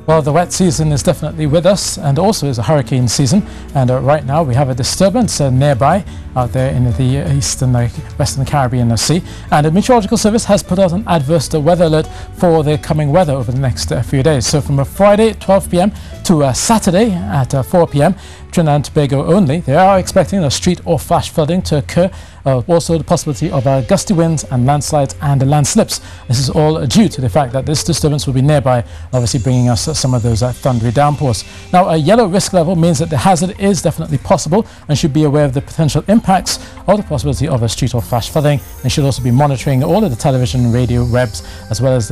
Well, the wet season is definitely with us, and also is a hurricane season. And right now we have a disturbance nearby out there in the eastern, western Caribbean Sea. And the Meteorological Service has put out an adverse weather alert for the coming weather over the next few days. So from Friday at 12 p.m. to Saturday at 4 p.m. Trinidad and Tobago only, they are expecting a street or flash flooding to occur. Also the possibility of gusty winds and landslides and landslips. This is all due to the fact that this disturbance will be nearby, obviously bringing us some of those thundery downpours. Now, a yellow risk level means that the hazard is definitely possible, and should be aware of the potential impacts of the possibility of a street or flash flooding, and should also be monitoring all of the television, radio, webs, as well as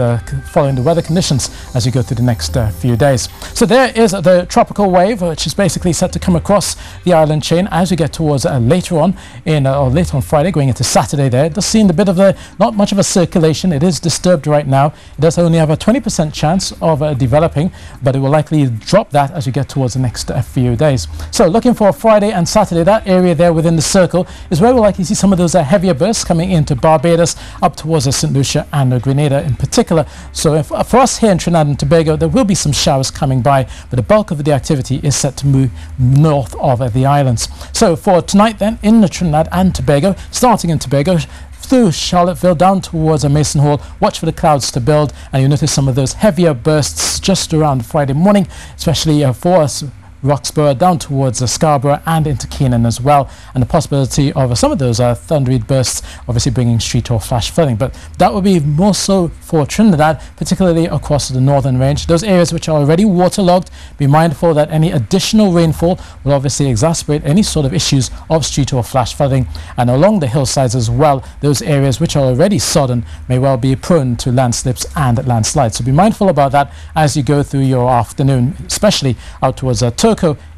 following the weather conditions as you go through the next few days. So there is the tropical wave, which is basically set to come across the island chain as we get towards later on Friday, going into Saturday. There it does seem a bit of not much of a circulation. It is disturbed right now. It does only have a 20% chance of developing, but it will likely drop that as we get towards the next few days. So looking for Friday and Saturday, that area there within the circle is where we'll likely see some of those heavier bursts coming into Barbados, up towards St. Lucia and Grenada in particular. So for us here in Trinidad and Tobago, there will be some showers coming by, but the bulk of the activity is set to move north of the islands. So for tonight then, in the Trinidad and Tobago, starting in Tobago, through Charlottesville down towards Mason Hall, watch for the clouds to build, and you'll notice some of those heavier bursts just around Friday morning, especially for us. Roxburgh down towards Scarborough and into Keenan as well, and the possibility of some of those thundery bursts obviously bringing street or flash flooding. But that will be more so for Trinidad, particularly across the northern range. Those areas which are already waterlogged, be mindful that any additional rainfall will obviously exacerbate any sort of issues of street or flash flooding, and along the hillsides as well, those areas which are already sodden may well be prone to landslips and landslides. So be mindful about that as you go through your afternoon, especially out towards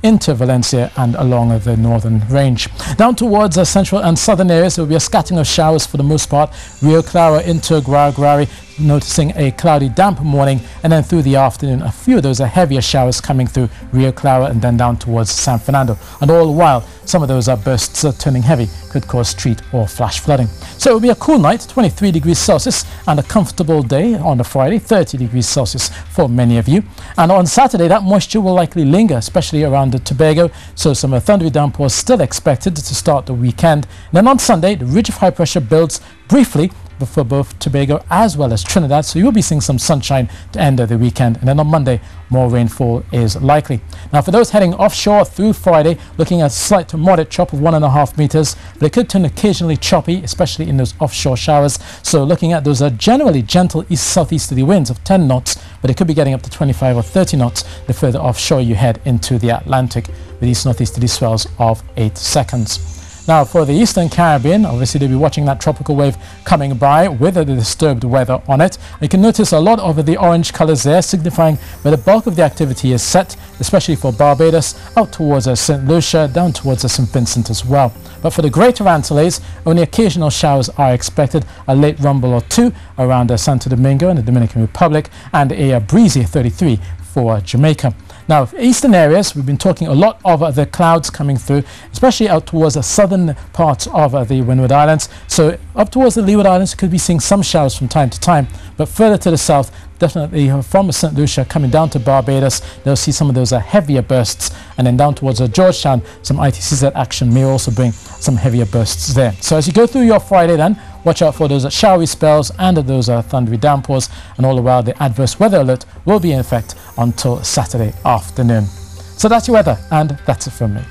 into Valencia and along the northern range. Down towards central and southern areas, there will be a scattering of showers for the most part. Rio Claro into Guaragari, noticing a cloudy, damp morning, and then through the afternoon, a few of those heavier showers coming through Rio Claro and then down towards San Fernando. And all the while, some of those bursts turning heavy could cause street or flash flooding. So it will be a cool night, 23 degrees Celsius, and a comfortable day on the Friday, 30 degrees Celsius for many of you. And on Saturday, that moisture will likely linger, especially around the Tobago, so some thundery downpours still expected to start the weekend. And then on Sunday, the ridge of high pressure builds briefly for both Tobago as well as Trinidad, so you'll be seeing some sunshine to end the weekend, and then on Monday more rainfall is likely. Now for those heading offshore through Friday, looking at a slight to moderate chop of 1.5 meters, but it could turn occasionally choppy, especially in those offshore showers. So looking at those generally gentle east-southeasterly winds of 10 knots, but it could be getting up to 25 or 30 knots the further offshore you head into the Atlantic, with east-northeasterly swells of 8 seconds. Now for the Eastern Caribbean, obviously they'll be watching that tropical wave coming by with the disturbed weather on it. You can notice a lot of the orange colors there, signifying where the bulk of the activity is set, especially for Barbados, out towards St. Lucia, down towards St. Vincent as well. But for the Greater Antilles, only occasional showers are expected, a late rumble or two around Santo Domingo and the Dominican Republic, and a breezy 33 for Jamaica. Now, eastern areas, we've been talking a lot of the clouds coming through, especially out towards the southern parts of the Windward Islands. So up towards the Leeward Islands, you could be seeing some showers from time to time, but further to the south, definitely from St. Lucia coming down to Barbados, they'll see some of those heavier bursts, and then down towards Georgetown, some ITCZ action may also bring some heavier bursts there. So as you go through your Friday then, watch out for those showery spells and those thundery downpours, and all the while the adverse weather alert will be in effect until Saturday afternoon. So that's your weather, and that's it from me.